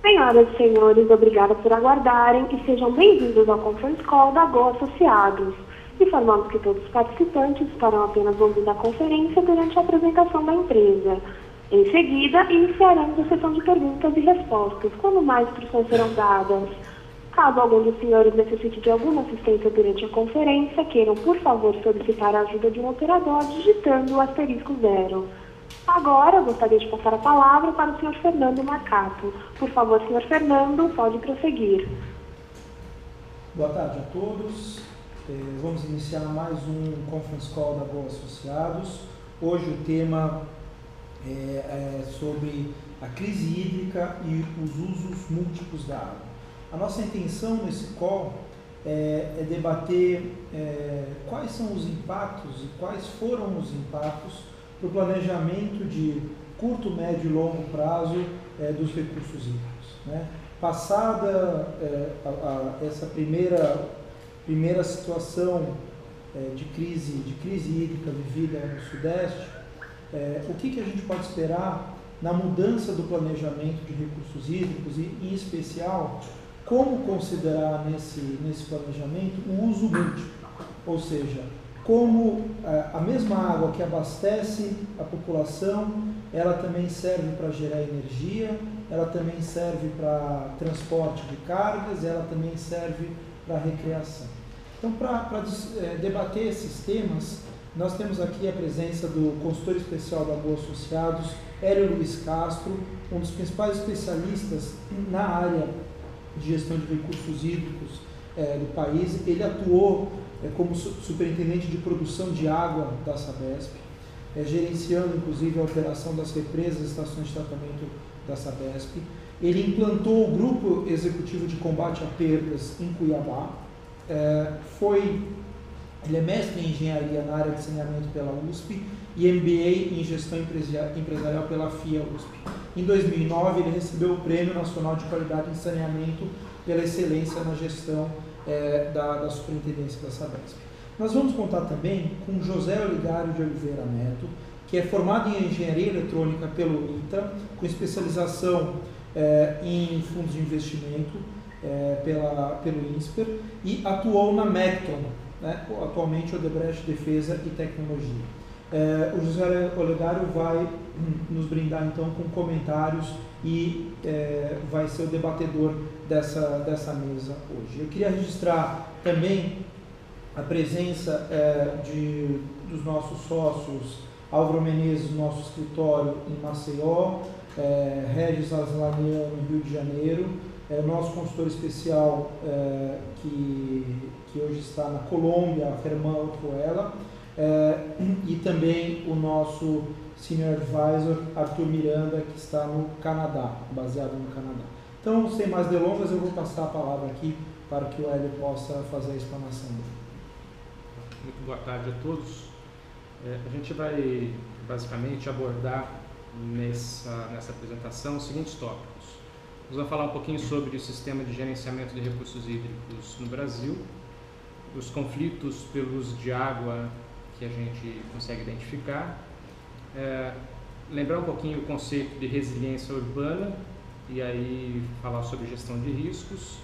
Senhoras e senhores, obrigada por aguardarem e sejam bem-vindos ao Conference Call da Go Associados. Informamos que todos os participantes estarão apenas ouvindo a conferência durante a apresentação da empresa. Em seguida, iniciaremos a sessão de perguntas e respostas, quando mais instruções serão dadas. Caso algum dos senhores necessite de alguma assistência durante a conferência, queiram, por favor, solicitar a ajuda de um operador digitando o *0. Agora, gostaria de passar a palavra para o Sr. Fernando Marcato. Por favor, Sr. Fernando, pode prosseguir. Boa tarde a todos. Vamos iniciar mais um Conference Call da Go Associados. Hoje o tema é sobre a crise hídrica e os usos múltiplos da água. A nossa intenção nesse call é debater quais são os impactos e quais foram os impactos para o planejamento de curto, médio e longo prazo dos recursos hídricos, né? Passada essa primeira situação de crise hídrica vivida no Sudeste, o que a gente pode esperar na mudança do planejamento de recursos hídricos e, em especial, como considerar nesse planejamento o uso múltiplo, ou seja, como a mesma água que abastece a população, ela também serve para gerar energia, ela também serve para transporte de cargas, ela também serve para recreação. Então, para debater esses temas, nós temos aqui a presença do consultor especial da Go Associados, Hélio Luiz Castro, um dos principais especialistas na área de gestão de recursos hídricos do país. Ele atuou como superintendente de produção de água da Sabesp, gerenciando inclusive a operação das represas e estações de tratamento da Sabesp. Ele implantou o Grupo Executivo de Combate a Perdas em Cuiabá. Ele é mestre em engenharia na área de saneamento pela USP e MBA em gestão empresarial pela FIA USP. Em 2009, ele recebeu o Prêmio Nacional de Qualidade em Saneamento pela excelência na gestão da Superintendência da Sabesp. Nós vamos contar também com José Oligário de Oliveira Neto, que é formado em Engenharia Eletrônica pelo ITA, com especialização em fundos de investimento pelo INSPER, e atuou na Mecton, né, atualmente Odebrecht Defesa e Tecnologia. O José Oligário vai nos brindar então com comentários e vai ser o debatedor dessa mesa hoje. Eu queria registrar também a presença dos nossos sócios, Álvaro Menezes, nosso escritório em Maceió, Regis Aslanian, no Rio de Janeiro, nosso consultor especial que hoje está na Colômbia, Germán Otruela, e também o nosso Senior Advisor, Arthur Miranda, que está no Canadá, baseado no Canadá. Então, sem mais delongas, eu vou passar a palavra aqui para que o Hélio possa fazer a explanação dele. Muito boa tarde a todos. A gente vai basicamente abordar nessa apresentação os seguintes tópicos. Nós vamos falar um pouquinho sobre o sistema de gerenciamento de recursos hídricos no Brasil, os conflitos pelo uso de água que a gente consegue identificar, lembrar um pouquinho o conceito de resiliência urbana e aí falar sobre gestão de riscos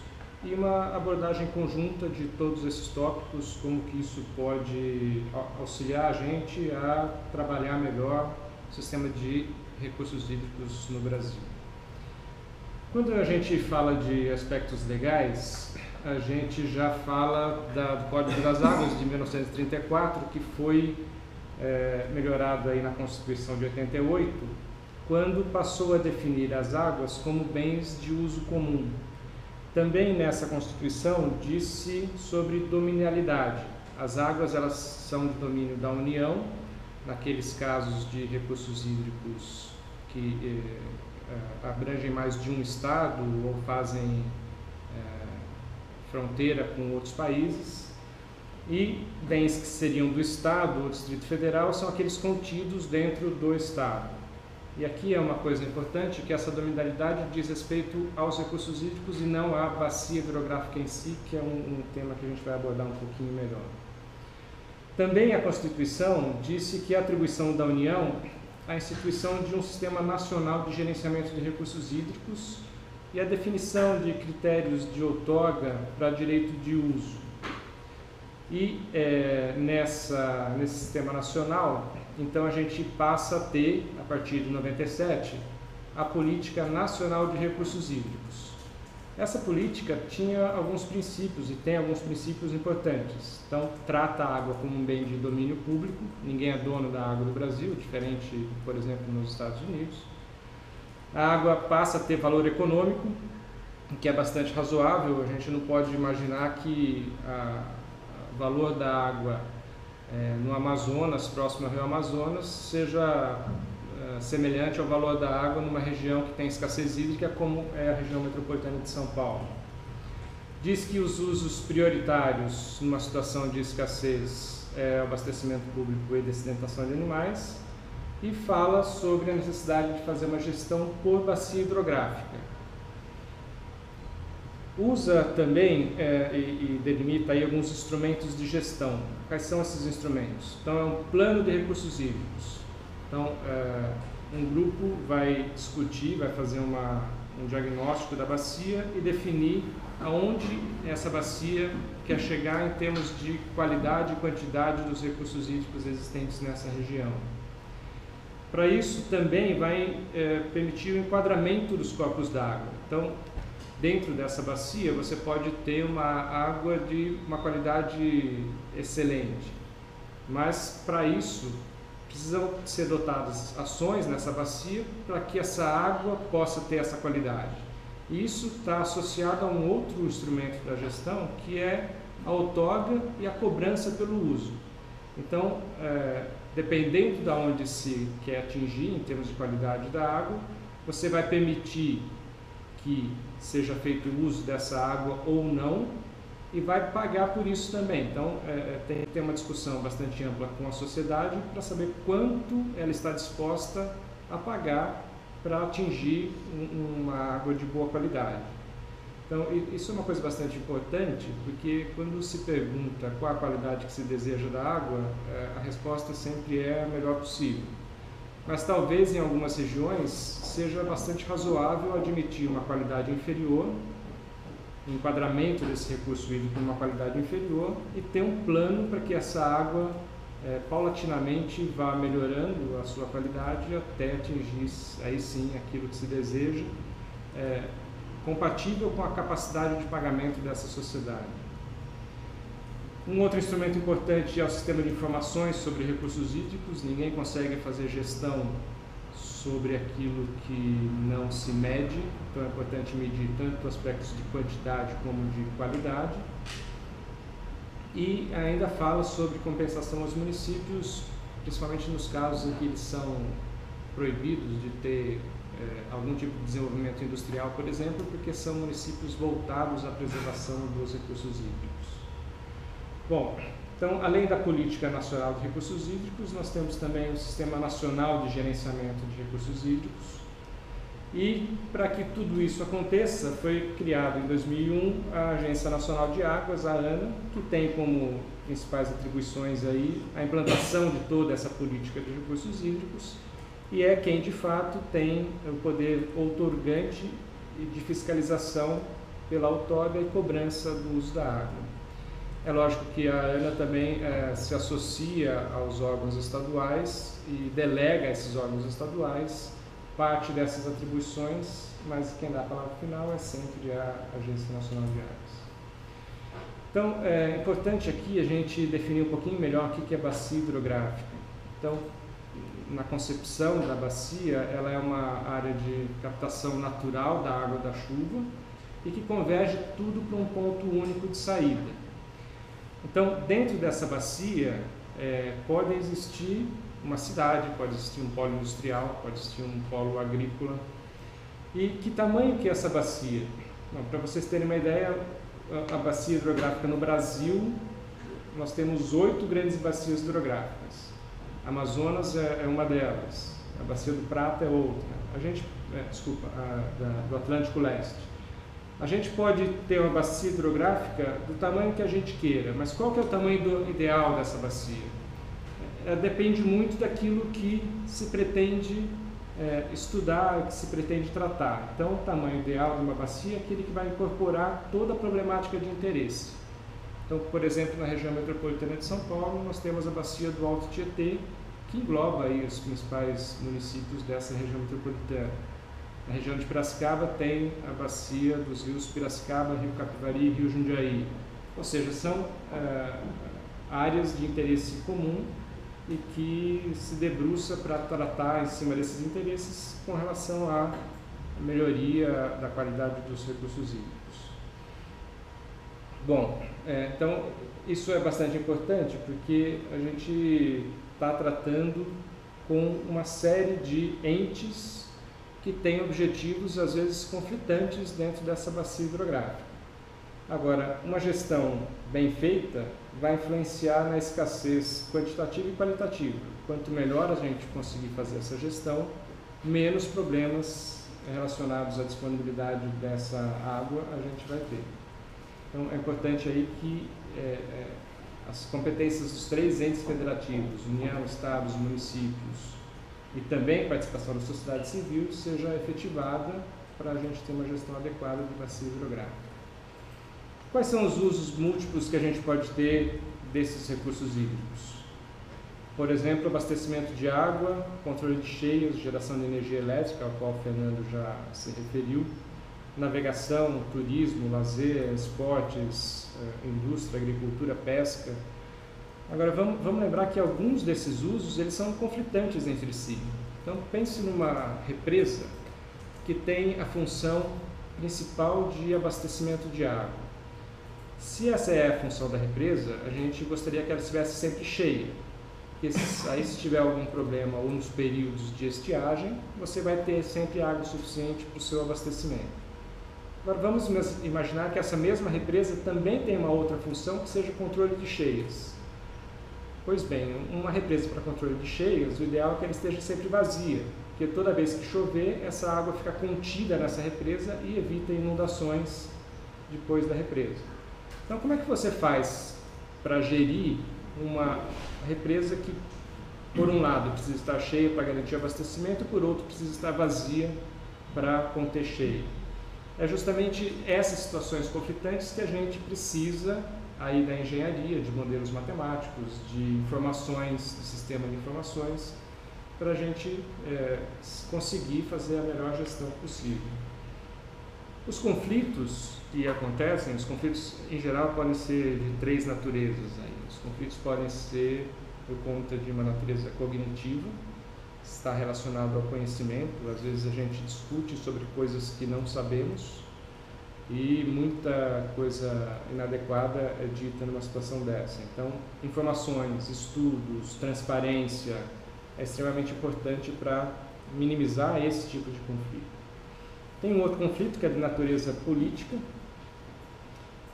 e uma abordagem conjunta de todos esses tópicos, como que isso pode auxiliar a gente a trabalhar melhor o sistema de recursos hídricos no Brasil. Quando a gente fala de aspectos legais, a gente já fala do Código das Águas de 1934, que foi melhorado aí na Constituição de 88, quando passou a definir as águas como bens de uso comum. Também nessa Constituição disse sobre dominialidade. As águas elas são de domínio da União, naqueles casos de recursos hídricos que abrangem mais de um estado ou fazem fronteira com outros países, e bens que seriam do Estado ou Distrito Federal são aqueles contidos dentro do Estado. E aqui é uma coisa importante, que essa dominialidade diz respeito aos recursos hídricos e não à bacia hidrográfica em si, que é um tema que a gente vai abordar um pouquinho melhor. Também a Constituição disse que a atribuição da União à instituição de um Sistema Nacional de Gerenciamento de Recursos Hídricos, e a definição de critérios de outorga para direito de uso. E nesse sistema nacional, então a gente passa a ter, a partir de 97, a Política Nacional de Recursos Hídricos. Essa política tinha alguns princípios e tem alguns princípios importantes. Então, trata a água como um bem de domínio público, ninguém é dono da água do Brasil, diferente, por exemplo, nos Estados Unidos. A água passa a ter valor econômico, que é bastante razoável. A gente não pode imaginar que o valor da água no Amazonas, próximo ao Rio Amazonas, seja semelhante ao valor da água numa região que tem escassez hídrica, como é a região metropolitana de São Paulo. Diz que os usos prioritários numa situação de escassez é o abastecimento público e dessedentação de animais, e fala sobre a necessidade de fazer uma gestão por bacia hidrográfica. Usa também e delimita aí alguns instrumentos de gestão. Quais são esses instrumentos? Então, é um plano de recursos hídricos. Então, um grupo vai discutir, vai fazer um diagnóstico da bacia e definir aonde essa bacia quer chegar em termos de qualidade e quantidade dos recursos hídricos existentes nessa região. Para isso, também vai permitir o enquadramento dos corpos d'água. Então, dentro dessa bacia, você pode ter uma água de uma qualidade excelente, mas para isso precisam ser dotadas ações nessa bacia para que essa água possa ter essa qualidade. E isso está associado a um outro instrumento da gestão, que é a outorga e a cobrança pelo uso. Então, dependendo de onde se quer atingir em termos de qualidade da água, você vai permitir que seja feito o uso dessa água ou não, e vai pagar por isso também. Então, tem que ter uma discussão bastante ampla com a sociedade para saber quanto ela está disposta a pagar para atingir uma água de boa qualidade. Então, isso é uma coisa bastante importante, porque quando se pergunta qual a qualidade que se deseja da água, a resposta sempre é a melhor possível. Mas talvez em algumas regiões seja bastante razoável admitir uma qualidade inferior, um enquadramento desse recurso hídrico numa qualidade inferior, e ter um plano para que essa água paulatinamente vá melhorando a sua qualidade até atingir aí sim aquilo que se deseja, compatível com a capacidade de pagamento dessa sociedade. Um outro instrumento importante é o sistema de informações sobre recursos hídricos. Ninguém consegue fazer gestão sobre aquilo que não se mede, então é importante medir tanto aspectos de quantidade como de qualidade. E ainda fala sobre compensação aos municípios, principalmente nos casos em que eles são proibidos de ter algum tipo de desenvolvimento industrial, por exemplo, porque são municípios voltados à preservação dos recursos hídricos. Bom, então, além da Política Nacional de Recursos Hídricos, nós temos também o Sistema Nacional de Gerenciamento de Recursos Hídricos. E, para que tudo isso aconteça, foi criado em 2001 a Agência Nacional de Águas, a ANA, que tem como principais atribuições aí a implantação de toda essa política de recursos hídricos, e é quem, de fato, tem o poder outorgante e de fiscalização pela outorga e cobrança do uso da água. É lógico que a ANA também se associa aos órgãos estaduais e delega a esses órgãos estaduais parte dessas atribuições, mas quem dá a palavra final é sempre a Agência Nacional de Águas. Então, é importante aqui a gente definir um pouquinho melhor o que é bacia hidrográfica. Então, na concepção da bacia, ela é uma área de captação natural da água da chuva e que converge tudo para um ponto único de saída. Então, dentro dessa bacia, pode existir uma cidade, pode existir um polo industrial, pode existir um polo agrícola. E que tamanho que é essa bacia? Para vocês terem uma ideia, a bacia hidrográfica no Brasil, nós temos 8 grandes bacias hidrográficas. A Amazonas é uma delas, a Bacia do Prata é outra, do Atlântico Leste. A gente pode ter uma bacia hidrográfica do tamanho que a gente queira, mas qual que é o tamanho ideal dessa bacia? Depende muito daquilo que se pretende estudar o que se pretende tratar. Então, o tamanho ideal de uma bacia é aquele que vai incorporar toda a problemática de interesse. Então, por exemplo, na região metropolitana de São Paulo, nós temos a bacia do Alto Tietê, que engloba aí os principais municípios dessa região metropolitana. Na região de Piracicaba tem a bacia dos rios Piracicaba, Rio Capivari e Rio Jundiaí. Ou seja, são áreas de interesse comum e que se debruça para tratar em cima desses interesses com relação à melhoria da qualidade dos recursos hídricos. Bom, então isso é bastante importante porque a gente está tratando com uma série de entes que têm objetivos às vezes conflitantes dentro dessa bacia hidrográfica. Agora, uma gestão bem feita vai influenciar na escassez quantitativa e qualitativa. Quanto melhor a gente conseguir fazer essa gestão, menos problemas relacionados à disponibilidade dessa água a gente vai ter. Então, é importante aí que as competências dos 3 entes federativos, União, Estados, municípios e também participação da sociedade civil seja efetivada para a gente ter uma gestão adequada de bacia hidrográfica. Quais são os usos múltiplos que a gente pode ter desses recursos hídricos? Por exemplo, abastecimento de água, controle de cheias, geração de energia elétrica, ao qual o Fernando já se referiu, navegação, turismo, lazer, esportes, indústria, agricultura, pesca. Agora, vamos lembrar que alguns desses usos eles são conflitantes entre si. Então, pense numa represa que tem a função principal de abastecimento de água. Se essa é a função da represa, a gente gostaria que ela estivesse sempre cheia. Porque aí, se tiver algum problema ou nos períodos de estiagem, você vai ter sempre água suficiente para o seu abastecimento. Agora, vamos imaginar que essa mesma represa também tem uma outra função que seja controle de cheias. Pois bem, uma represa para controle de cheias, o ideal é que ela esteja sempre vazia, porque toda vez que chover, essa água fica contida nessa represa e evita inundações depois da represa. Então, como é que você faz para gerir uma represa que, por um lado, precisa estar cheia para garantir abastecimento, por outro, precisa estar vazia para conter cheia? É justamente essas situações conflitantes que a gente precisa aí da engenharia, de modelos matemáticos, de informações, do sistema de informações, para a gente conseguir fazer a melhor gestão possível. Os conflitos que acontecem, os conflitos em geral podem ser de 3 naturezas. Aí. Os conflitos podem ser por conta de uma natureza cognitiva, está relacionado ao conhecimento. Às vezes a gente discute sobre coisas que não sabemos e muita coisa inadequada é dita numa situação dessa. Então, informações, estudos, transparência é extremamente importante para minimizar esse tipo de conflito. Tem um outro conflito que é de natureza política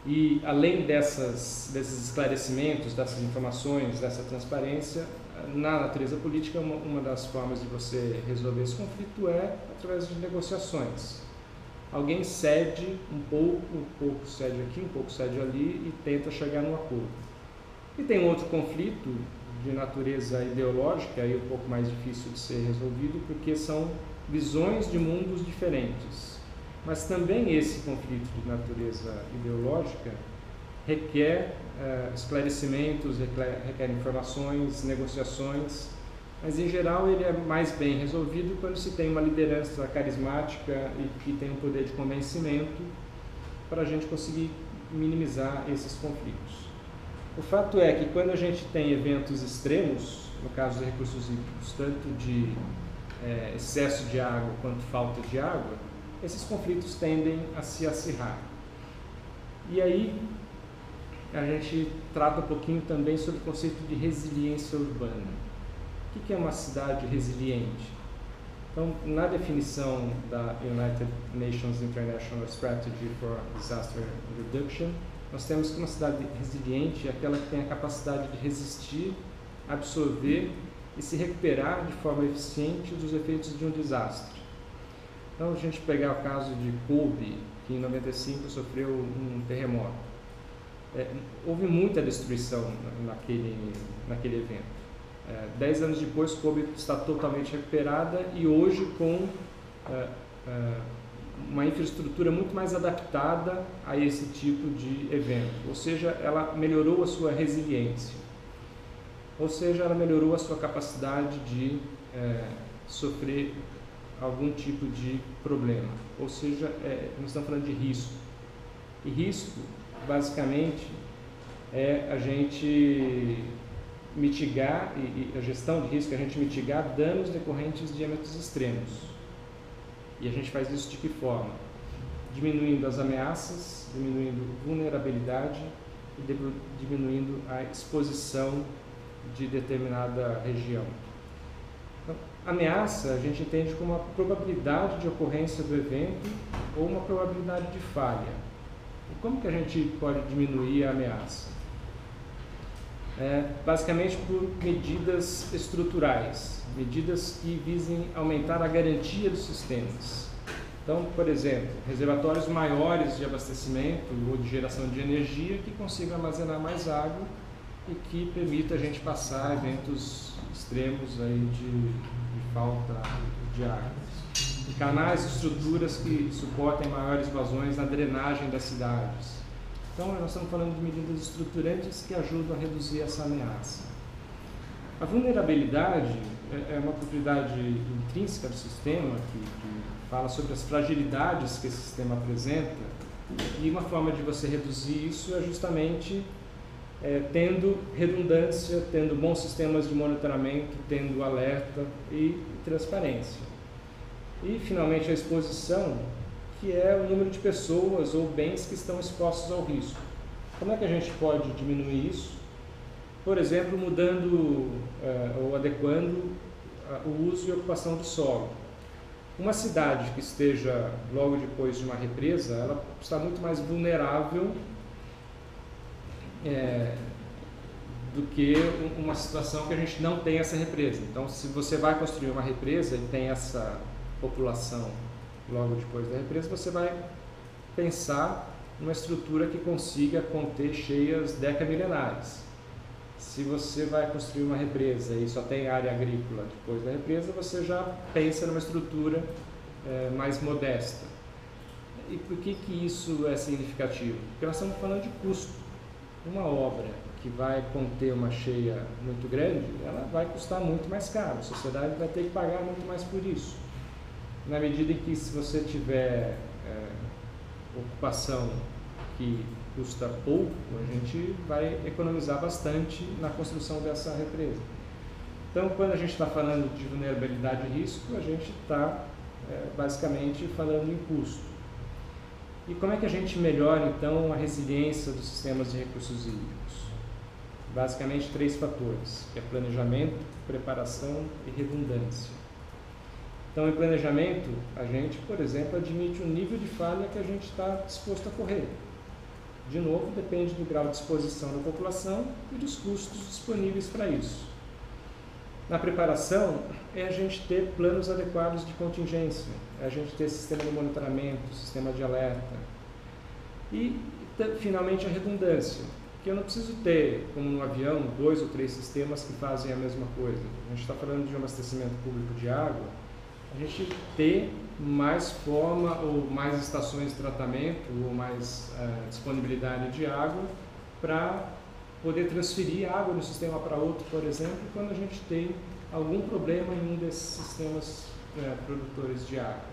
e, além desses esclarecimentos, dessas informações, dessa transparência, na natureza política, uma das formas de você resolver esse conflito é através de negociações. Alguém cede um pouco cede aqui, um pouco cede ali e tenta chegar num acordo. E tem um outro conflito de natureza ideológica, aí um pouco mais difícil de ser resolvido, porque são visões de mundos diferentes. Mas também esse conflito de natureza ideológica requer esclarecimentos, requer informações, negociações, mas em geral ele é mais bem resolvido quando se tem uma liderança carismática e que tem um poder de convencimento para a gente conseguir minimizar esses conflitos. O fato é que quando a gente tem eventos extremos, no caso dos recursos hídricos, tanto de excesso de água quanto falta de água, esses conflitos tendem a se acirrar. E aí a gente trata um pouquinho também sobre o conceito de resiliência urbana. O que é uma cidade resiliente? Então, na definição da United Nations International Strategy for Disaster Reduction, nós temos que uma cidade resiliente é aquela que tem a capacidade de resistir, absorver e se recuperar de forma eficiente dos efeitos de um desastre. Então, a gente pegar o caso de Kobe, que em 95 sofreu um terremoto. Houve muita destruição naquele evento. 10 anos depois, Kobe está totalmente recuperada e hoje com uma infraestrutura muito mais adaptada a esse tipo de evento. Ou seja, ela melhorou a sua resiliência. Ou seja, ela melhorou a sua capacidade de sofrer algum tipo de problema. Ou seja, nós estamos falando de risco. E risco, basicamente, é a gente mitigar, e a gestão de risco é a gente mitigar danos decorrentes de eventos extremos. E a gente faz isso de que forma? Diminuindo as ameaças, diminuindo vulnerabilidade e diminuindo a exposição de determinada região. Então, ameaça a gente entende como uma probabilidade de ocorrência do evento ou uma probabilidade de falha. E como que a gente pode diminuir a ameaça? Basicamente por medidas estruturais, medidas que visem aumentar a garantia dos sistemas. Então, por exemplo, reservatórios maiores de abastecimento ou de geração de energia que consigam armazenar mais água e que permita a gente passar eventos extremos aí de falta de água. E canais e estruturas que suportem maiores vazões na drenagem das cidades. Então, nós estamos falando de medidas estruturantes que ajudam a reduzir essa ameaça. A vulnerabilidade é uma propriedade intrínseca do sistema que fala sobre as fragilidades que esse sistema apresenta, e uma forma de você reduzir isso é justamente tendo redundância, tendo bons sistemas de monitoramento, tendo alerta e transparência. E, finalmente, a exposição, que é o número de pessoas ou bens que estão expostos ao risco. Como é que a gente pode diminuir isso? Por exemplo, mudando ou adequando o uso e ocupação do solo. Uma cidade que esteja logo depois de uma represa, ela está muito mais vulnerável do que uma situação que a gente não tem essa represa. Então, se você vai construir uma represa e tem essa população logo depois da represa, você vai pensar numa estrutura que consiga conter cheias decamilenares. Se você vai construir uma represa e só tem área agrícola depois da represa, você já pensa numa estrutura mais modesta. E por que isso é significativo? Porque nós estamos falando de custo. Uma obra que vai conter uma cheia muito grande, ela vai custar muito mais caro. A sociedade vai ter que pagar muito mais por isso. Na medida em que, se você tiver ocupação que custa pouco, a gente vai economizar bastante na construção dessa represa. Então, quando a gente está falando de vulnerabilidade e risco, a gente está basicamente falando em custo. E como é que a gente melhora, então, a resiliência dos sistemas de recursos hídricos? Basicamente, 3 fatores, que é planejamento, preparação e redundância. Então, em planejamento, a gente, por exemplo, admite o nível de falha que a gente está disposto a correr. De novo, depende do grau de exposição da população e dos custos disponíveis para isso. Na preparação, é a gente ter planos adequados de contingência, é a gente ter sistema de monitoramento, sistema de alerta. E, finalmente, a redundância, que eu não preciso ter, como no avião, 2 ou 3 sistemas que fazem a mesma coisa. A gente está falando de um abastecimento público de água, a gente ter mais forma ou mais estações de tratamento ou mais disponibilidade de água para poder transferir água de um sistema para outro, por exemplo, quando a gente tem algum problema em um desses sistemas produtores de água.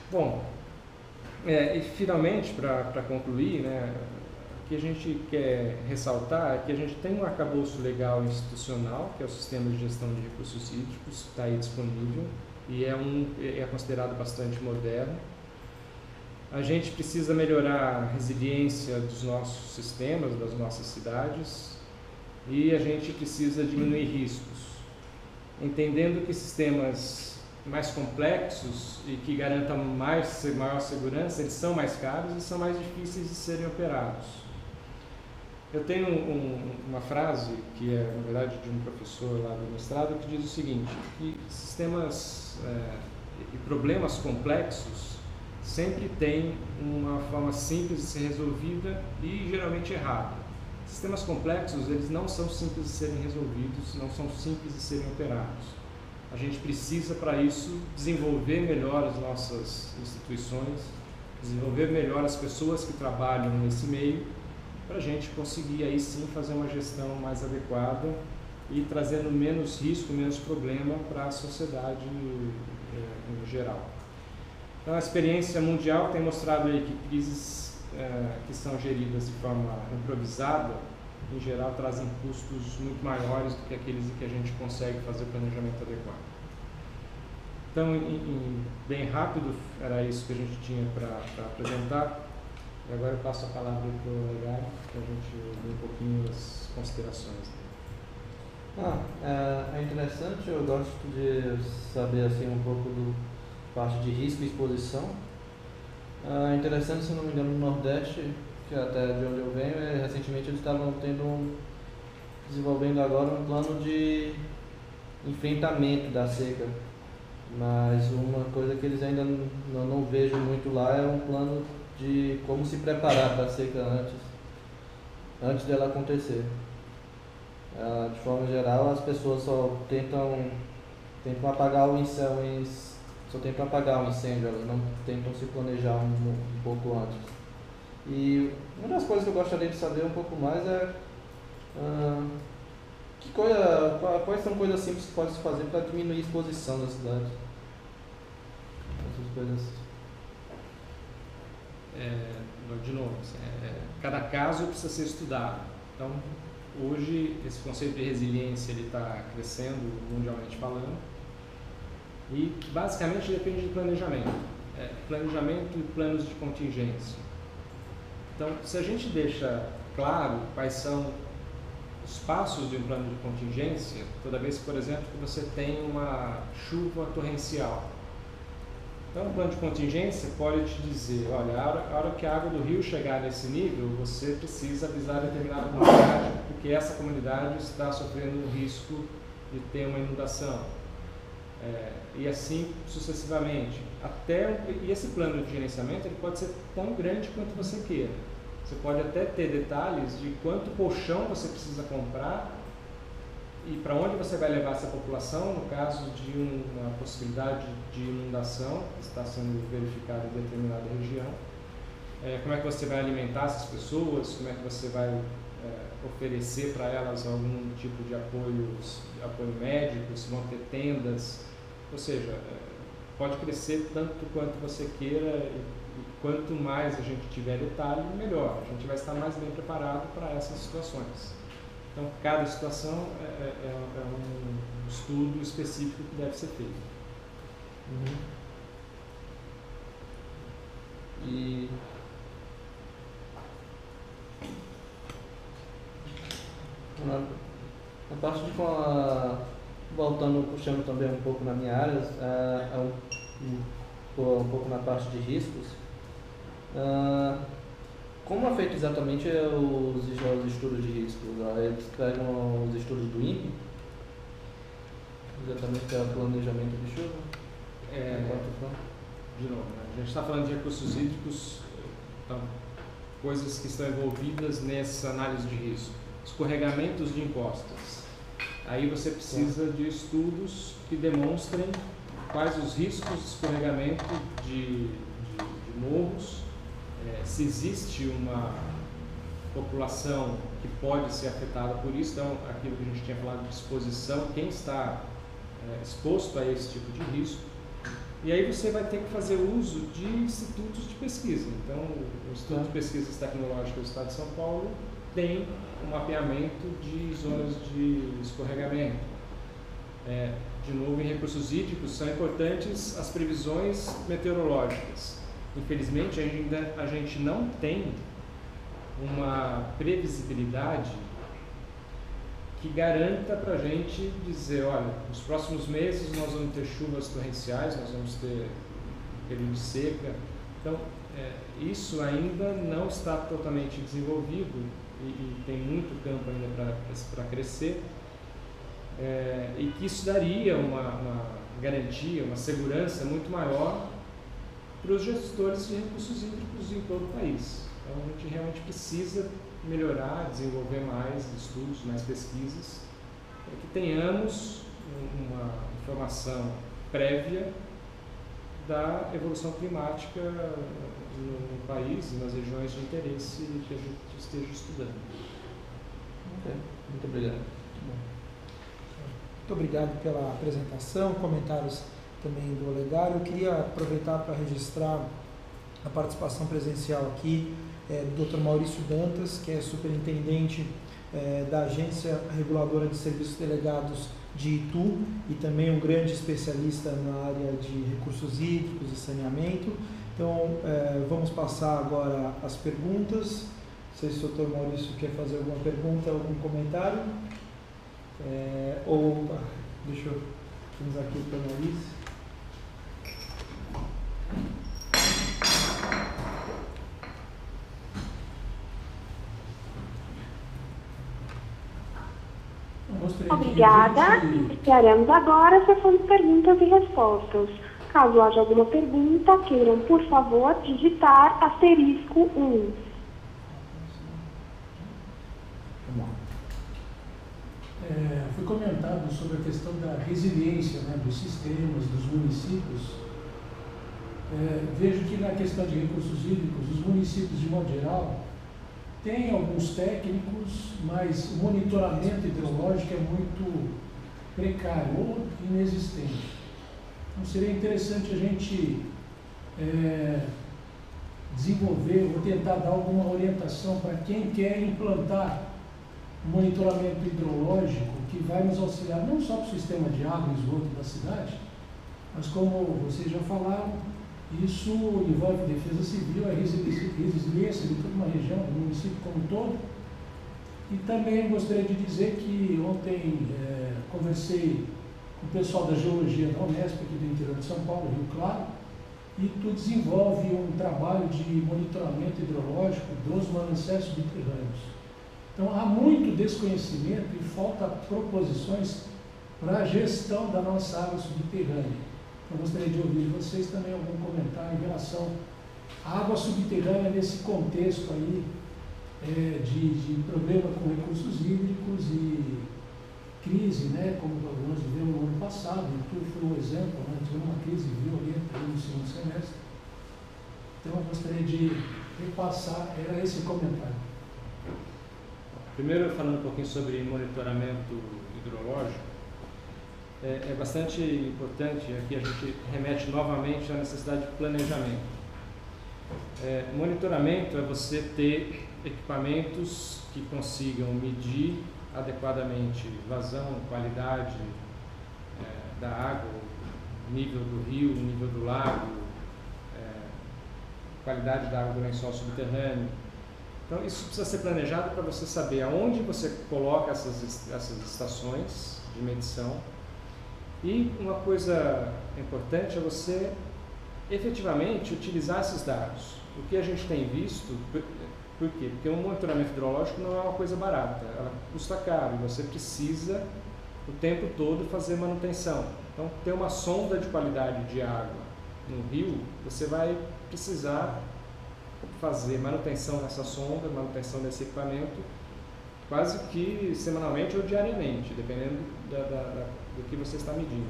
Bom, e finalmente, para concluir, o que a gente quer ressaltar é que a gente tem um arcabouço legal institucional, que é o Sistema de Gestão de Recursos Hídricos, que está aí disponível e é considerado bastante moderno. A gente precisa melhorar a resiliência dos nossos sistemas, das nossas cidades, e a gente precisa diminuir riscos, entendendo que sistemas mais complexos e que garantam maior segurança, eles são mais caros e são mais difíceis de serem operados. Eu tenho uma frase, que é, na verdade, de um professor lá do mestrado, que diz o seguinte, que sistemas e problemas complexos sempre têm uma forma simples de ser resolvida e geralmente errada. Sistemas complexos, eles não são simples de serem resolvidos, não são simples de serem operados. A gente precisa, para isso, desenvolver melhor as nossas instituições, desenvolver melhor as pessoas que trabalham nesse meio, para a gente conseguir aí sim fazer uma gestão mais adequada e trazendo menos risco, menos problema para a sociedade em geral. Então, a experiência mundial tem mostrado aí que crises que são geridas de forma improvisada, em geral, trazem custos muito maiores do que aqueles em que a gente consegue fazer planejamento adequado. Então, bem rápido, era isso que a gente tinha para apresentar. E agora eu passo a palavra para o Olegário, para a gente ver um pouquinho as considerações. É interessante, eu gosto de saber assim, um pouco do parte de risco e exposição. É interessante, se não me engano, no Nordeste, que é até de onde eu venho, recentemente eles estavam desenvolvendo agora um plano de enfrentamento da seca. Mas uma coisa que eles ainda não vejo muito lá é um plano de como se preparar para a seca antes dela acontecer. De forma geral, as pessoas só tentam apagar o incêndio, elas não tentam se planejar um pouco antes. E uma das coisas que eu gostaria de saber um pouco mais é quais são coisas simples que pode se fazer para diminuir a exposição da cidade. Essas coisas. De novo, cada caso precisa ser estudado. Então, hoje, esse conceito de resiliência está crescendo mundialmente falando e, basicamente, depende de planejamento. Planejamento e planos de contingência. Então, se a gente deixa claro quais são os passos de um plano de contingência, toda vez, por exemplo, que você tem uma chuva torrencial. Então, o plano de contingência pode te dizer, olha, a hora que a água do rio chegar nesse nível, você precisa avisar determinada comunidade, porque essa comunidade está sofrendo um risco de ter uma inundação. E assim sucessivamente. E esse plano de gerenciamento ele pode ser tão grande quanto você queira. Você pode até ter detalhes de quanto colchão você precisa comprar e para onde você vai levar essa população no caso de uma possibilidade de inundação que está sendo verificada em determinada região. Como é que você vai alimentar essas pessoas, como é que você vai oferecer para elas algum tipo de apoio médico, se vão ter tendas, ou seja, pode crescer tanto quanto você queira e quanto mais a gente tiver detalhe, melhor. A gente vai estar mais bem preparado para essas situações. Então, cada situação é um estudo específico que deve ser feito. E a parte de puxando também um pouco na minha área, um pouco na parte de riscos, como é feito exatamente os estudos de risco? Eles pegam os estudos do INPE, exatamente que é o planejamento de chuva? De novo, né? A gente está falando de recursos hídricos, então, coisas que estão envolvidas nessa análise de risco. Escorregamentos de encostas. Aí você precisa de estudos que demonstrem quais os riscos de escorregamento de morros, se existe uma população que pode ser afetada por isso, então aquilo que a gente tinha falado de exposição, quem está exposto a esse tipo de risco. E aí você vai ter que fazer uso de institutos de pesquisa. Então, o Instituto de Pesquisas Tecnológicas do Estado de São Paulo tem um mapeamento de zonas de escorregamento. De novo, em recursos hídricos, são importantes as previsões meteorológicas. Infelizmente, ainda a gente não tem uma previsibilidade que garanta para a gente dizer, olha, nos próximos meses nós vamos ter chuvas torrenciais, nós vamos ter período de seca. Então, isso ainda não está totalmente desenvolvido e tem muito campo ainda para crescer, e que isso daria uma garantia, uma segurança muito maior para os gestores de recursos hídricos em todo o país. Então a gente realmente precisa melhorar, desenvolver mais estudos, mais pesquisas, para que tenhamos uma informação prévia da evolução climática no país e nas regiões de interesse que a gente esteja estudando. Ok, muito obrigado. Muito obrigado pela apresentação, comentários também do Olegário. Eu queria aproveitar para registrar a participação presencial aqui do Dr. Maurício Dantas, que é superintendente da Agência Reguladora de Serviços Delegados de Itu e também um grande especialista na área de recursos hídricos e saneamento. Então, vamos passar agora as perguntas. Não sei se o Dr. Maurício quer fazer alguma pergunta, algum comentário. Deixa eu utilizar aqui para o Maurício. Obrigada. Iniciaremos agora a sessão de perguntas e respostas. Caso haja alguma pergunta, queiram, por favor, digitar *1. Foi comentado sobre a questão da resiliência, né, dos sistemas, dos municípios. Vejo que na questão de recursos hídricos, os municípios, de modo geral, têm alguns técnicos, mas o monitoramento hidrológico é muito precário ou inexistente. Então seria interessante a gente desenvolver ou tentar dar alguma orientação para quem quer implantar monitoramento hidrológico que vai nos auxiliar não só para o sistema de água e esgoto da cidade, mas como vocês já falaram, isso envolve defesa civil, a resiliência de toda uma região, do município como um todo. E também gostaria de dizer que ontem conversei com o pessoal da geologia da Unesp, aqui do interior de São Paulo, Rio Claro, e tu desenvolve um trabalho de monitoramento hidrológico dos mananciais subterrâneos. Então, há muito desconhecimento e falta proposições para a gestão da nossa água subterrânea. Eu gostaria de ouvir de vocês também algum comentário em relação à água subterrânea nesse contexto aí de problema com recursos hídricos e crise, né, como nós vivemos no ano passado, e tudo foi um exemplo, né, tivemos uma crise violenta aí no segundo semestre. Então, eu gostaria de repassar, era esse comentário. Primeiro, falando um pouquinho sobre monitoramento hidrológico, é bastante importante, aqui a gente remete novamente à necessidade de planejamento. Monitoramento é você ter equipamentos que consigam medir adequadamente vazão, qualidade da água, nível do rio, nível do lago, qualidade da água do lençol subterrâneo. Então, isso precisa ser planejado para você saber aonde você coloca essas estações de medição. E uma coisa importante é você efetivamente utilizar esses dados. O que a gente tem visto, por quê? Porque um monitoramento hidrológico não é uma coisa barata, ela custa caro e você precisa o tempo todo fazer manutenção. Então, ter uma sonda de qualidade de água no rio, você vai precisar fazer manutenção dessa sonda, manutenção desse equipamento, quase que semanalmente ou diariamente, dependendo do que você está medindo.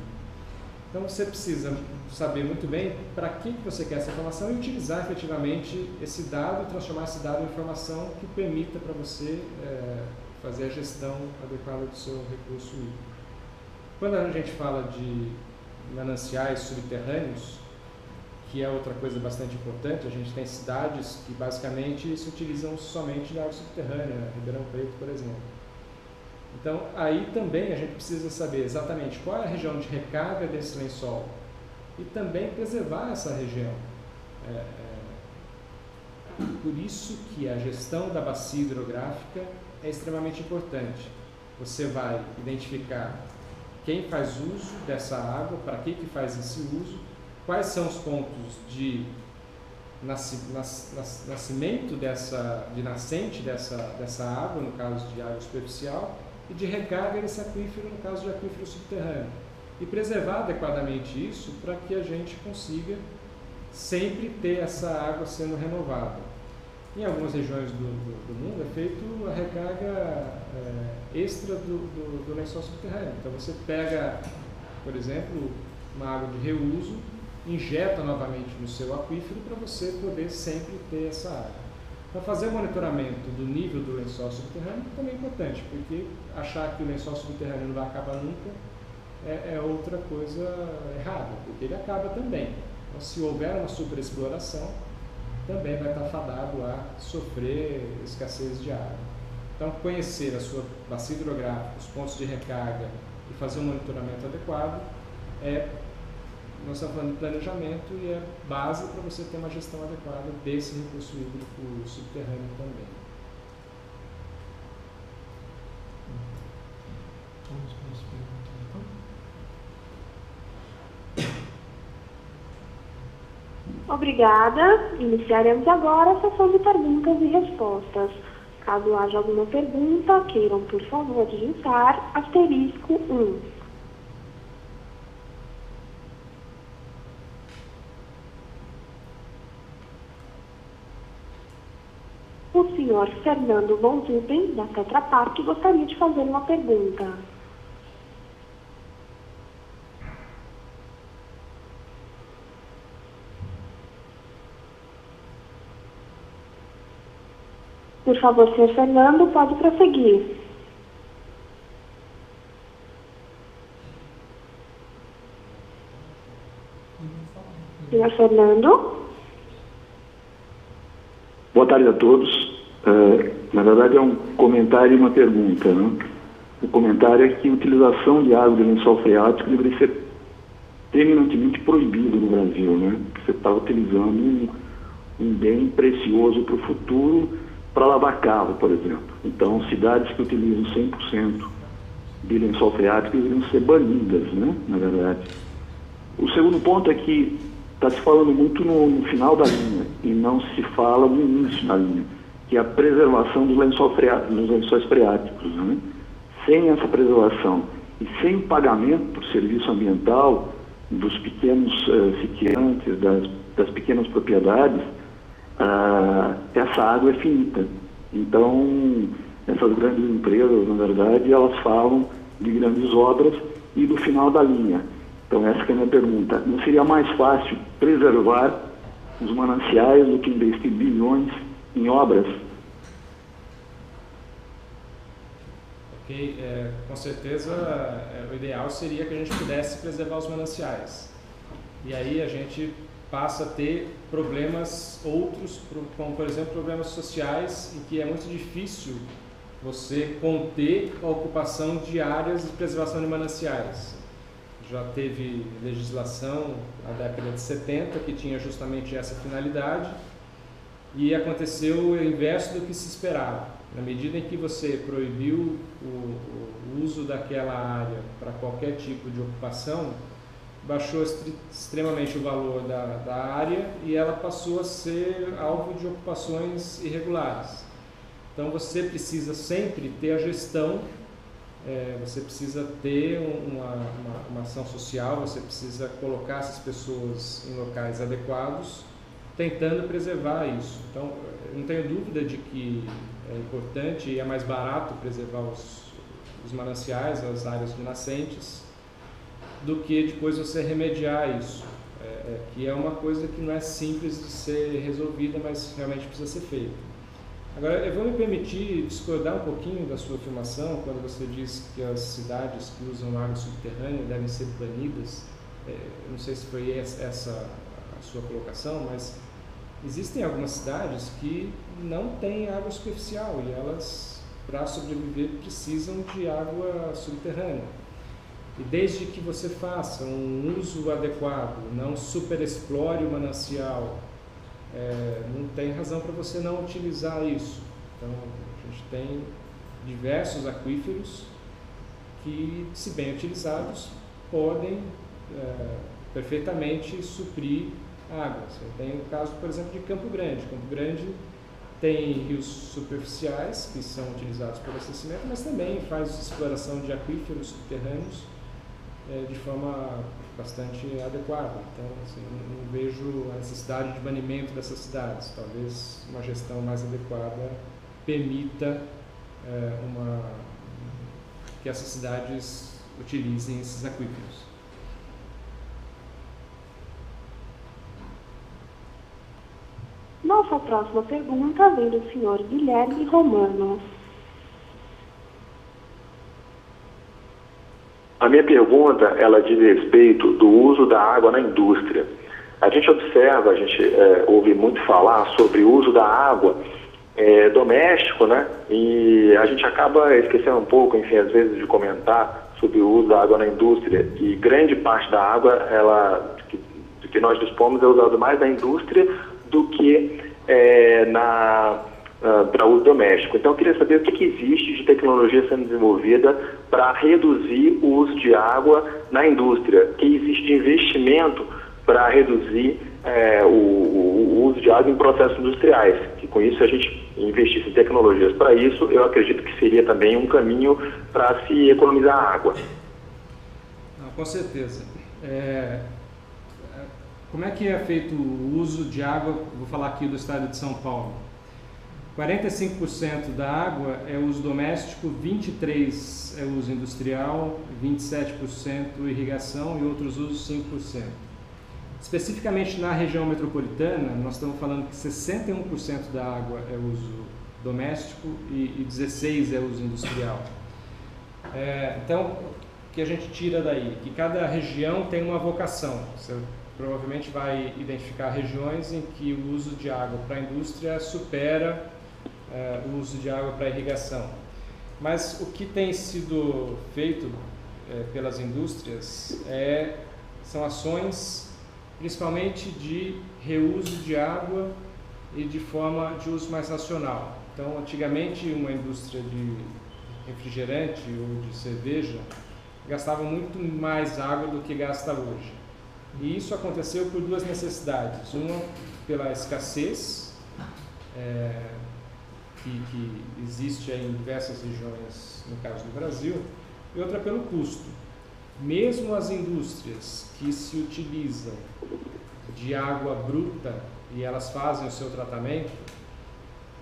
Então você precisa saber muito bem para que você quer essa informação e utilizar efetivamente esse dado e transformar esse dado em informação que permita para você fazer a gestão adequada do seu recurso hídrico. Quando a gente fala de mananciais subterrâneos, que é outra coisa bastante importante, a gente tem cidades que basicamente se utilizam somente de água subterrânea, Ribeirão Preto, por exemplo. Então, aí também a gente precisa saber exatamente qual é a região de recarga desse lençol e também preservar essa região. Por isso que a gestão da bacia hidrográfica é extremamente importante. Você vai identificar quem faz uso dessa água, para que faz esse uso, quais são os pontos de nascimento de nascente dessa água, no caso de água superficial, e de recarga desse aquífero, no caso de aquífero subterrâneo. E preservar adequadamente isso para que a gente consiga sempre ter essa água sendo renovada. Em algumas regiões do mundo é feito a recarga extra do lençol subterrâneo. Então você pega, por exemplo, uma água de reuso, injeta novamente no seu aquífero para você poder sempre ter essa água. Então fazer o monitoramento do nível do lençol subterrâneo também é importante, porque achar que o lençol subterrâneo não vai acabar nunca é outra coisa errada, porque ele acaba também. Então se houver uma superexploração, também vai estar fadado a sofrer escassez de água. Então conhecer a sua bacia hidrográfica, os pontos de recarga e fazer um monitoramento adequado nós estamos falando de planejamento e é base para você ter uma gestão adequada desse recurso hídrico subterrâneo também. Vamos para as perguntas, então. Obrigada. Iniciaremos agora a sessão de perguntas e respostas. Caso haja alguma pergunta, queiram, por favor, digitar *1. O senhor Fernando Von Zupen, da Tetra Pak, gostaria de fazer uma pergunta. Por favor, senhor Fernando, pode prosseguir. Senhor Fernando? Boa tarde a todos. Na verdade é um comentário e uma pergunta, né? O comentário é que a utilização de água de lençol freático deveria ser terminantemente proibido no Brasil, né? Você está utilizando um bem precioso para o futuro para lavar carro, por exemplo. Então, cidades que utilizam 100% de lençol freático deveriam ser banidas, né? Na verdade. O segundo ponto é que está se falando muito no final da linha e não se fala no início da linha, que é a preservação dos lençóis freáticos, né? Sem essa preservação e sem o pagamento por serviço ambiental dos pequenos sitiantes, das pequenas propriedades, essa água é finita. Então, essas grandes empresas, na verdade, elas falam de grandes obras e do final da linha. Então, essa que é a minha pergunta. Não seria mais fácil preservar os mananciais do que investir bilhões em obras? Ok, com certeza o ideal seria que a gente pudesse preservar os mananciais. E aí a gente passa a ter problemas outros, como por exemplo problemas sociais, em que é muito difícil você conter a ocupação de áreas de preservação de mananciais. Já teve legislação na década de 70 que tinha justamente essa finalidade e aconteceu o inverso do que se esperava. Na medida em que você proibiu o uso daquela área para qualquer tipo de ocupação, baixou extremamente o valor da área e ela passou a ser alvo de ocupações irregulares. Então você precisa sempre ter a gestão, você precisa ter uma ação social, você precisa colocar essas pessoas em locais adequados, tentando preservar isso. Então, não tenho dúvida de que é importante e é mais barato preservar os mananciais, as áreas de nascentes, do que depois você remediar isso, que é uma coisa que não é simples de ser resolvida, mas realmente precisa ser feita. Agora, eu vou me permitir discordar um pouquinho da sua afirmação, quando você diz que as cidades que usam água subterrânea devem ser banidas. Não sei se foi essa a sua colocação, mas existem algumas cidades que não têm água superficial e elas, para sobreviver, precisam de água subterrânea. E desde que você faça um uso adequado, não superexplore o manancial, não tem razão para você não utilizar isso. Então, a gente tem diversos aquíferos que, se bem utilizados, podem perfeitamente suprir água. Você tem o caso, por exemplo, de Campo Grande. Campo Grande tem rios superficiais que são utilizados para abastecimento, mas também faz exploração de aquíferos subterrâneos de forma bastante adequada. Então, assim, não vejo a necessidade de banimento dessas cidades. Talvez uma gestão mais adequada permita que essas cidades utilizem esses aquíferos. Nossa próxima pergunta vem do senhor Guilherme Romano. A minha pergunta, ela diz respeito do uso da água na indústria. A gente observa, ouve muito falar sobre o uso da água doméstico, né? E a gente acaba esquecendo um pouco, enfim, às vezes de comentar sobre o uso da água na indústria. E grande parte da água, do que nós dispomos, é usado mais na indústria do que para uso doméstico. Então, eu queria saber o que existe de tecnologia sendo desenvolvida para reduzir o uso de água na indústria, o que existe de investimento para reduzir o uso de água em processos industriais, que com isso a gente investisse em tecnologias para isso, eu acredito que seria também um caminho para se economizar água. Com certeza. Como é que é feito o uso de água? Vou falar aqui do estado de São Paulo. 45% da água é uso doméstico, 23% é uso industrial, 27% irrigação e outros usos 5%. Especificamente na região metropolitana, nós estamos falando que 61% da água é uso doméstico e 16% é uso industrial. Então, o que a gente tira daí? Que cada região tem uma vocação. Você provavelmente vai identificar regiões em que o uso de água para a indústria supera o uso de água para irrigação. Mas o que tem sido feito pelas indústrias são ações principalmente de reuso de água e de forma de uso mais racional. Então, antigamente, uma indústria de refrigerante ou de cerveja gastava muito mais água do que gasta hoje. E isso aconteceu por duas necessidades. Uma, pela escassez, que existe em diversas regiões, no caso do Brasil, e outra pelo custo. Mesmo as indústrias que se utilizam de água bruta e elas fazem o seu tratamento,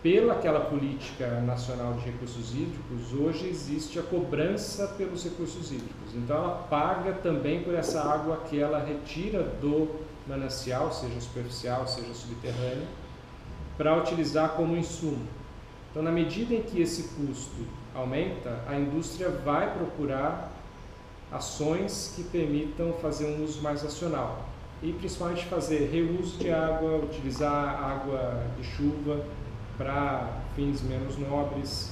pela aquela política nacional de recursos hídricos, hoje existe a cobrança pelos recursos hídricos. Então ela paga também por essa água que ela retira do manancial, seja superficial, seja subterrâneo, para utilizar como insumo. Então, na medida em que esse custo aumenta, a indústria vai procurar ações que permitam fazer um uso mais racional e principalmente fazer reuso de água, utilizar água de chuva para fins menos nobres.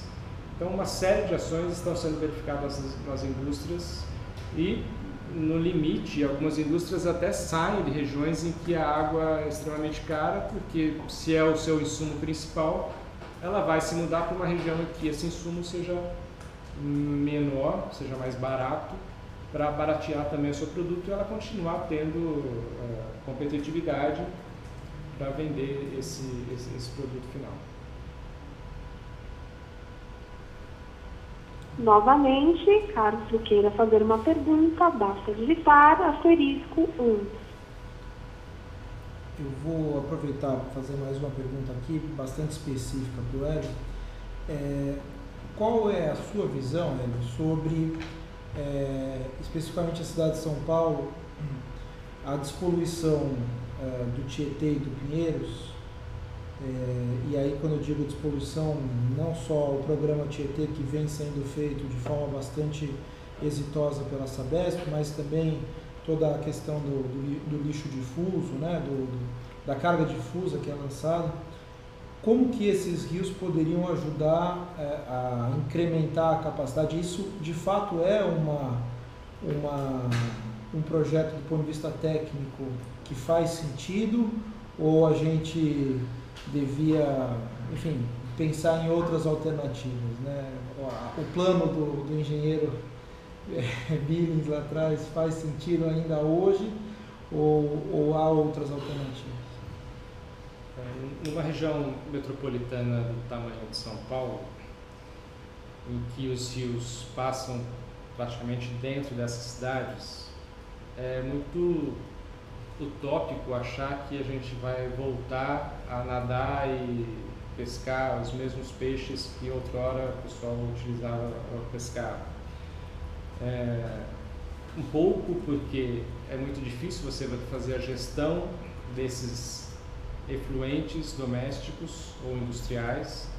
Então, uma série de ações estão sendo verificadas nas indústrias e, no limite, algumas indústrias até saem de regiões em que a água é extremamente cara, porque se é o seu insumo principal, ela vai se mudar para uma região em que esse insumo seja menor, seja mais barato, para baratear também o seu produto e ela continuar tendo competitividade para vender esse produto final. Novamente, caso você queira fazer uma pergunta, basta digitar *1. Eu vou aproveitar para fazer mais uma pergunta aqui, bastante específica para o Hélio. Qual é a sua visão, Hélio, sobre, especificamente a cidade de São Paulo, a despoluição do Tietê e do Pinheiros? E aí, quando eu digo despoluição, não só o programa Tietê, que vem sendo feito de forma bastante exitosa pela Sabesp, mas também toda a questão do lixo difuso, né, da carga difusa que é lançada. Como que esses rios poderiam ajudar a incrementar a capacidade? Isso, de fato, é um projeto do ponto de vista técnico que faz sentido, ou a gente devia, enfim, pensar em outras alternativas, né? O plano do engenheiro Billings lá atrás faz sentido ainda hoje, ou há outras alternativas? Numa região metropolitana do tamanho de São Paulo, em que os rios passam praticamente dentro dessas cidades, é muito utópico achar que a gente vai voltar a nadar e pescar os mesmos peixes que outrora o pessoal utilizava para pescar. Um pouco porque é muito difícil você fazer a gestão desses efluentes domésticos ou industriais.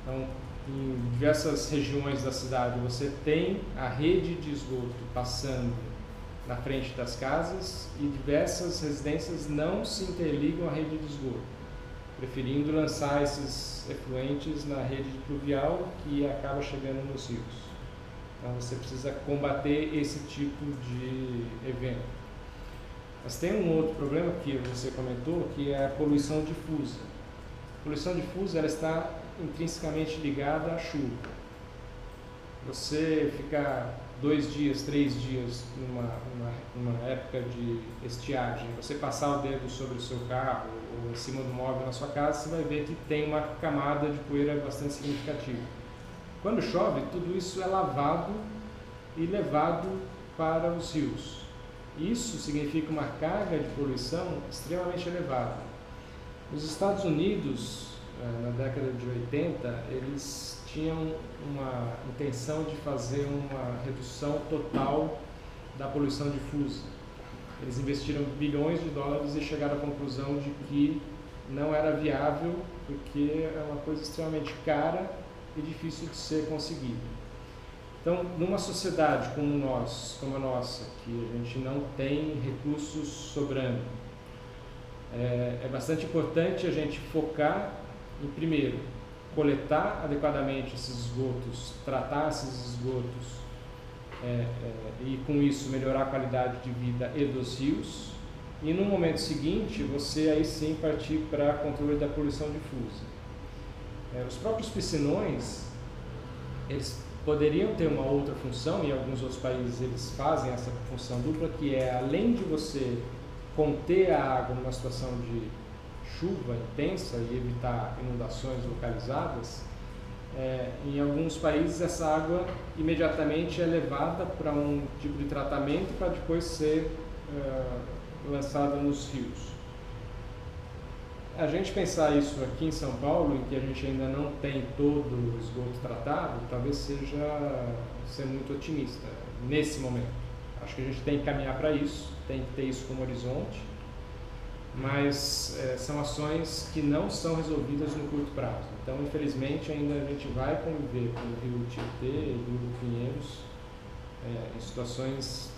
Então, em diversas regiões da cidade você tem a rede de esgoto passando na frente das casas e diversas residências não se interligam à rede de esgoto, preferindo lançar esses efluentes na rede pluvial que acaba chegando nos rios. Então você precisa combater esse tipo de evento. Mas tem um outro problema que você comentou, que é a poluição difusa. A poluição difusa ela está intrinsecamente ligada à chuva. Você ficar 2 dias, 3 dias numa época de estiagem, você passar o dedo sobre o seu carro ou em cima do móvel na sua casa, você vai ver que tem uma camada de poeira bastante significativa. Quando chove, tudo isso é lavado e levado para os rios. Isso significa uma carga de poluição extremamente elevada. Nos Estados Unidos, na década de 80, eles tinham uma intenção de fazer uma redução total da poluição difusa. Eles investiram bilhões de dólares e chegaram à conclusão de que não era viável, porque é uma coisa extremamente cara e difícil de ser conseguido. Então, numa sociedade como a nossa, que a gente não tem recursos sobrando, é bastante importante a gente focar em, primeiro, coletar adequadamente esses esgotos, tratar esses esgotos e com isso melhorar a qualidade de vida e dos rios, e no momento seguinte você aí sim partir para controle da poluição difusa. Os próprios piscinões, eles poderiam ter uma outra função, e em alguns outros países eles fazem essa função dupla, que é, além de você conter a água numa situação de chuva intensa e evitar inundações localizadas, em alguns países essa água imediatamente é levada para um tipo de tratamento para depois ser lançada nos rios. A gente pensar isso aqui em São Paulo, em que a gente ainda não tem todo o esgoto tratado, talvez seja ser muito otimista nesse momento. Acho que a gente tem que caminhar para isso, tem que ter isso como horizonte, mas são ações que não são resolvidas no curto prazo. Então, infelizmente, ainda a gente vai conviver com o Rio Tietê e o Rio Pinheiros em situações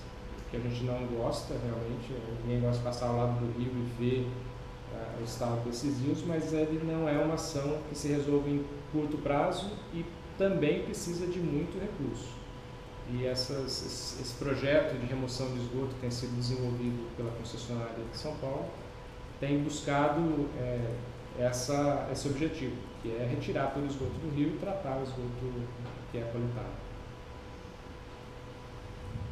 que a gente não gosta realmente. Ninguém gosta de passar ao lado do rio e ver o estado desses rios, mas ele não é uma ação que se resolve em curto prazo e também precisa de muito recurso. E esse projeto de remoção de esgoto que tem sido desenvolvido pela concessionária de São Paulo tem buscado esse objetivo, que é retirar todo o esgoto do rio e tratar o esgoto que é coletado.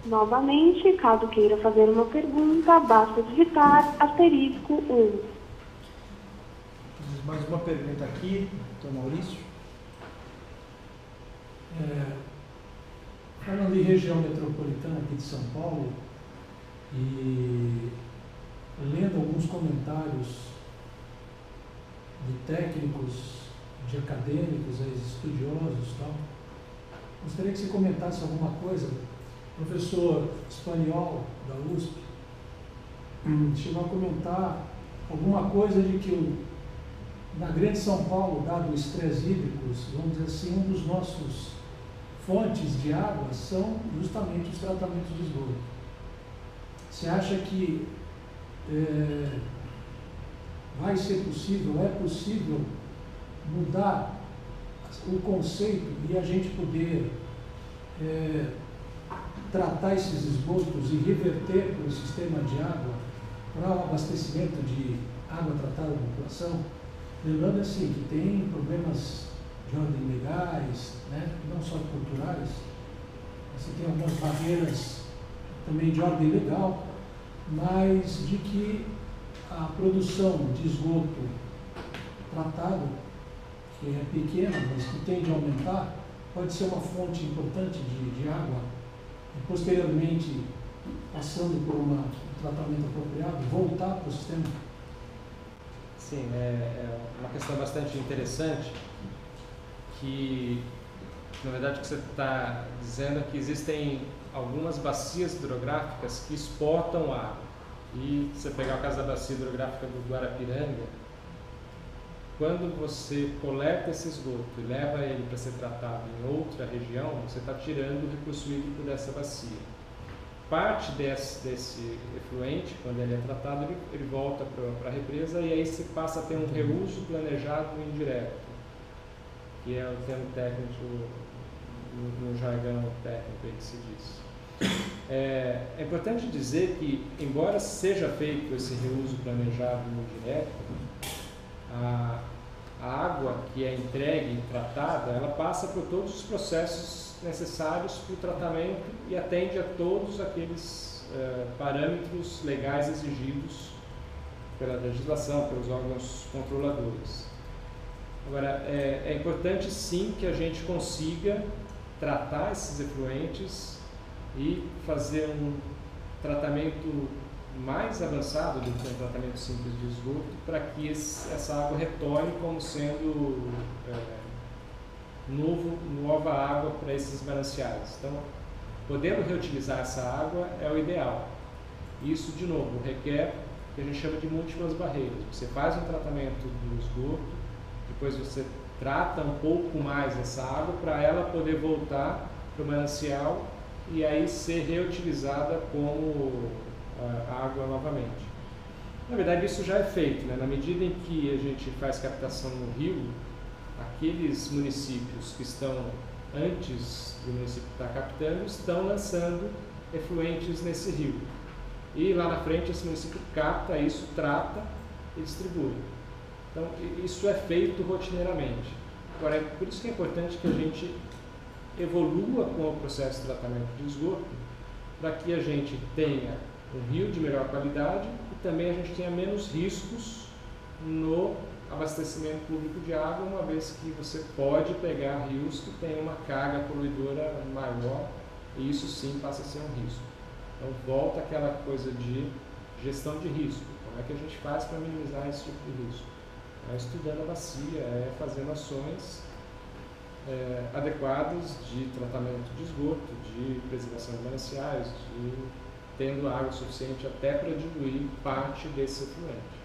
Novamente, caso queira fazer uma pergunta, basta digitar *1. Mais uma pergunta aqui, doutor Maurício. Falando em região metropolitana aqui de São Paulo, e lendo alguns comentários de técnicos, de acadêmicos, estudiosos e tal, gostaria que você comentasse alguma coisa. O professor espanhol da USP chegou a comentar alguma coisa de que na Grande São Paulo, dado o estresse hídrico, vamos dizer assim, um dos nossos fontes de água são justamente os tratamentos de esgoto. Você acha que vai ser possível, é possível mudar o conceito e a gente poder tratar esses esgotos e reverter para o sistema de água para o abastecimento de água tratada da população? Lembrando assim que tem problemas de ordem legais, né? Não só culturais, você tem algumas barreiras também de ordem legal, mas de que a produção de esgoto tratado, que é pequena, mas que tende a aumentar, pode ser uma fonte importante de água e posteriormente passando por um tratamento apropriado, voltar para o sistema? Sim, é uma questão bastante interessante, que na verdade o que você está dizendo é que existem algumas bacias hidrográficas que exportam água. E se você pegar o caso da bacia hidrográfica do Guarapiranga, quando você coleta esse esgoto e leva ele para ser tratado em outra região, você está tirando o recurso hídrico dessa bacia. Parte desse efluente, quando ele é tratado, ele volta para a represa e aí se passa a ter um reuso planejado indireto, que é o termo técnico, no jargão técnico aí que se diz. É importante dizer que, embora seja feito esse reuso planejado indireto, a água que é entregue e tratada, ela passa por todos os processos necessários para o tratamento e atende a todos aqueles parâmetros legais exigidos pela legislação, pelos órgãos controladores. Agora, é importante sim que a gente consiga tratar esses efluentes e fazer um tratamento mais avançado do que um tratamento simples de esgoto, para que essa água retorne como sendo nova água para esses mananciais. Então, podendo reutilizar essa água é o ideal. Isso, de novo, requer o que a gente chama de múltiplas barreiras. Você faz um tratamento do esgoto, depois você trata um pouco mais essa água para ela poder voltar para o manancial e aí ser reutilizada como água novamente. Na verdade, isso já é feito, né? Na medida em que a gente faz captação no rio, aqueles municípios que estão antes do município estar captando estão lançando efluentes nesse rio. E lá na frente esse município capta isso, trata e distribui. Então, isso é feito rotineiramente. Agora, é por isso que é importante que a gente evolua com o processo de tratamento de esgoto, para que a gente tenha um rio de melhor qualidade e também a gente tenha menos riscos no abastecimento público de água, uma vez que você pode pegar rios que têm uma carga poluidora maior e isso sim passa a ser um risco. Então volta aquela coisa de gestão de risco. Como é que a gente faz para minimizar esse tipo de risco? É estudando a bacia, é fazendo ações adequadas de tratamento de esgoto, de preservação de mananciais, de tendo água suficiente até para diluir parte desse efluente.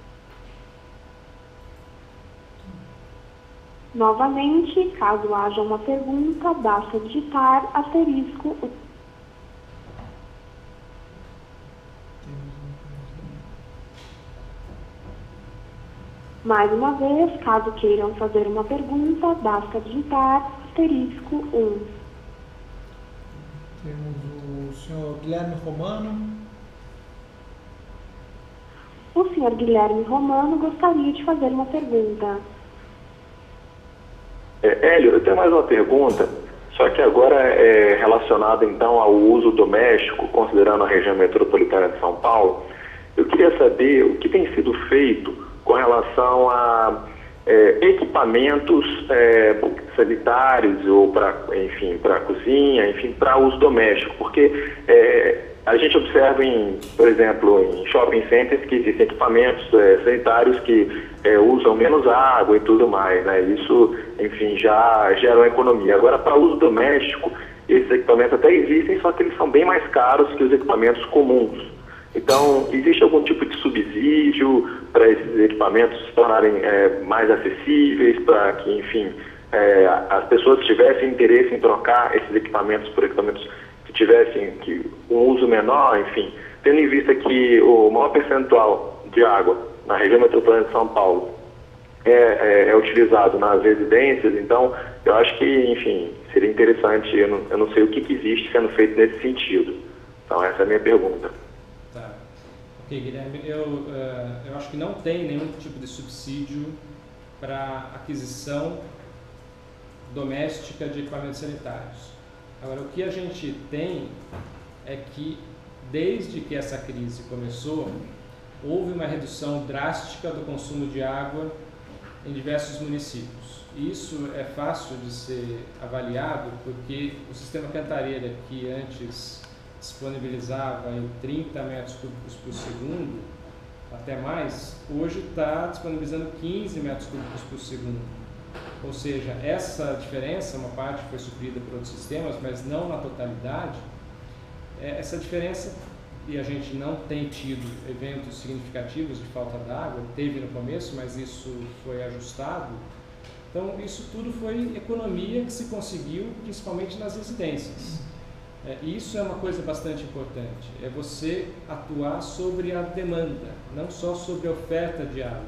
Novamente, caso haja uma pergunta, basta digitar asterisco. Mais uma vez, caso queiram fazer uma pergunta, basta digitar asterisco 1. Temos o senhor Guilherme Romano. O senhor Guilherme Romano gostaria de fazer uma pergunta. Hélio, eu tenho mais uma pergunta, só que agora é relacionada então ao uso doméstico, considerando a região metropolitana de São Paulo. Eu queria saber o que tem sido feito com relação a equipamentos sanitários ou para cozinha, enfim, para uso doméstico, porque a gente observa, por exemplo, em shopping centers que existem equipamentos sanitários que usam menos água e tudo mais, né? Isso, enfim, já gera uma economia. Agora, para uso doméstico, esses equipamentos até existem, só que eles são bem mais caros que os equipamentos comuns. Então, existe algum tipo de subsídio para esses equipamentos se tornarem mais acessíveis, para que, enfim, as pessoas tivessem interesse em trocar esses equipamentos por equipamentos que tivessem um uso menor, enfim, tendo em vista que o maior percentual de água na região metropolitana de São Paulo é utilizado nas residências, então eu acho que, enfim, seria interessante, eu não sei o que existe sendo feito nesse sentido. Então essa é a minha pergunta. Tá. Ok, Guilherme, eu acho que não tem nenhum tipo de subsídio para aquisição doméstica de equipamentos sanitários. Agora, o que a gente tem é que, desde que essa crise começou, houve uma redução drástica do consumo de água em diversos municípios. Isso é fácil de ser avaliado porque o sistema Cantareira, que antes disponibilizava em 30 metros cúbicos por segundo, até mais, hoje está disponibilizando 15 metros cúbicos por segundo. Ou seja, essa diferença, uma parte foi suprida por outros sistemas, mas não na totalidade. Essa diferença, e a gente não tem tido eventos significativos de falta d'água, teve no começo, mas isso foi ajustado. Então, isso tudo foi economia que se conseguiu, principalmente nas residências. Isso é uma coisa bastante importante, é você atuar sobre a demanda, não só sobre a oferta de água,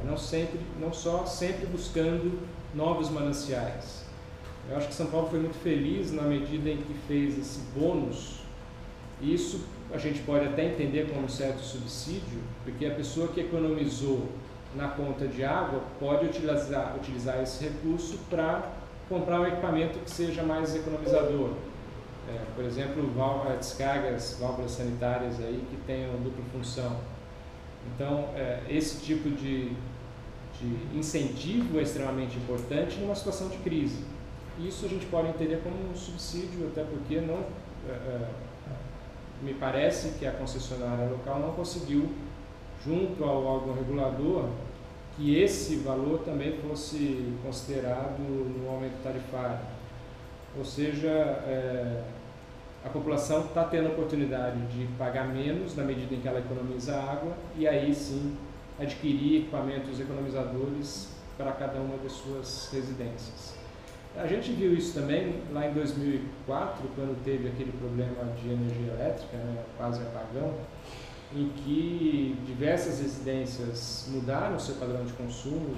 não só sempre buscando novos mananciais. Eu acho que São Paulo foi muito feliz na medida em que fez esse bônus. Isso a gente pode até entender como um certo subsídio, porque a pessoa que economizou na conta de água pode utilizar esse recurso para comprar um equipamento que seja mais economizador. Por exemplo, descargas, válvulas sanitárias aí que tenham dupla função. Então, esse tipo de incentivo é extremamente importante numa situação de crise. Isso a gente pode entender como um subsídio, até porque não, me parece que a concessionária local não conseguiu, junto ao órgão regulador, que esse valor também fosse considerado no aumento tarifário. Ou seja, a população está tendo a oportunidade de pagar menos na medida em que ela economiza água e aí sim adquirir equipamentos economizadores para cada uma das suas residências. A gente viu isso também lá em 2004, quando teve aquele problema de energia elétrica, né, quase apagão, em que diversas residências mudaram o seu padrão de consumo.